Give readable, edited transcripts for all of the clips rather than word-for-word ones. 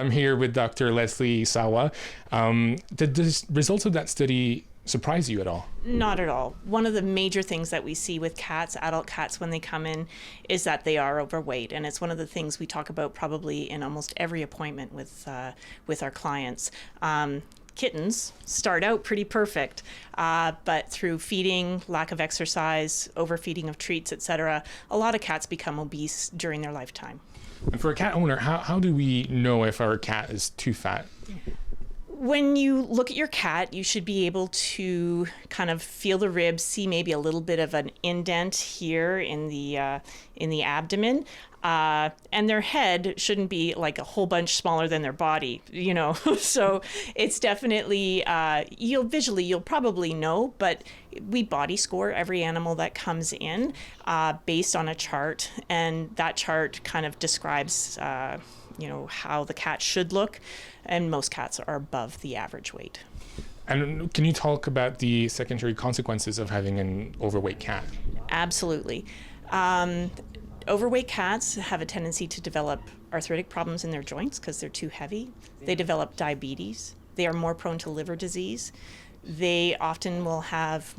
I'm here with Dr. Leslie Sawa. Did the results of that study surprise you at all? Not at all. One of the major things that we see with cats, adult cats, when they come in, is that they are overweight, and it's one of the things we talk about probably in almost every appointment with our clients. Kittens start out pretty perfect, but through feeding, lack of exercise, overfeeding of treats, etc., a lot of cats become obese during their lifetime. And for a cat owner, how do we know if our cat is too fat? When you look at your cat, you should be able to kind of feel the ribs, see maybe a little bit of an indent here in the abdomen, and their head shouldn't be like a whole bunch smaller than their body, you know. So it's definitely you'll probably know, but we body score every animal that comes in based on a chart, and that chart kind of describes how the cat should look, and most cats are above the average weight. And can you talk about the secondary consequences of having an overweight cat? Absolutely. Overweight cats have a tendency to develop arthritic problems in their joints because they're too heavy. They develop diabetes. They are more prone to liver disease. They often will have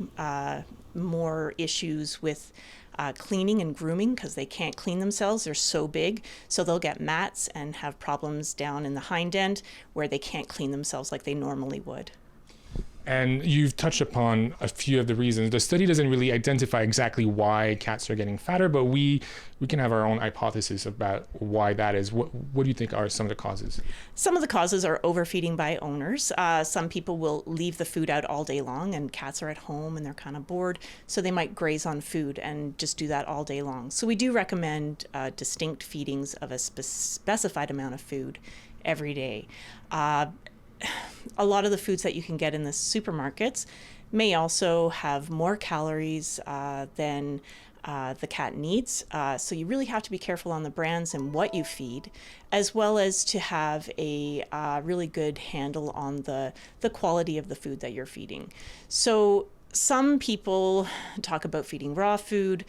more issues with cleaning and grooming because they can't clean themselves. They're so big. So they'll get mats and have problems down in the hind end where they can't clean themselves like they normally would. And you've touched upon a few of the reasons. The study doesn't really identify exactly why cats are getting fatter, but we can have our own hypothesis about why that is. What do you think are some of the causes? Some of the causes are overfeeding by owners. Some people will leave the food out all day long, and cats are at home and they're kind of bored, so they might graze on food and just do that all day long. So we do recommend distinct feedings of a specified amount of food every day. A lot of the foods that you can get in the supermarkets may also have more calories than the cat needs. So you really have to be careful on the brands and what you feed, as well as to have a really good handle on the quality of the food that you're feeding. So some people talk about feeding raw food.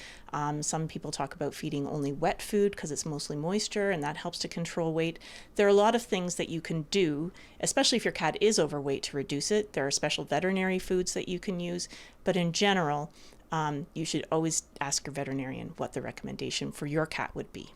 Some people talk about feeding only wet food because it's mostly moisture and that helps to control weight. There are a lot of things that you can do, especially if your cat is overweight, to reduce it. There are special veterinary foods that you can use, but in general, you should always ask your veterinarian what the recommendation for your cat would be.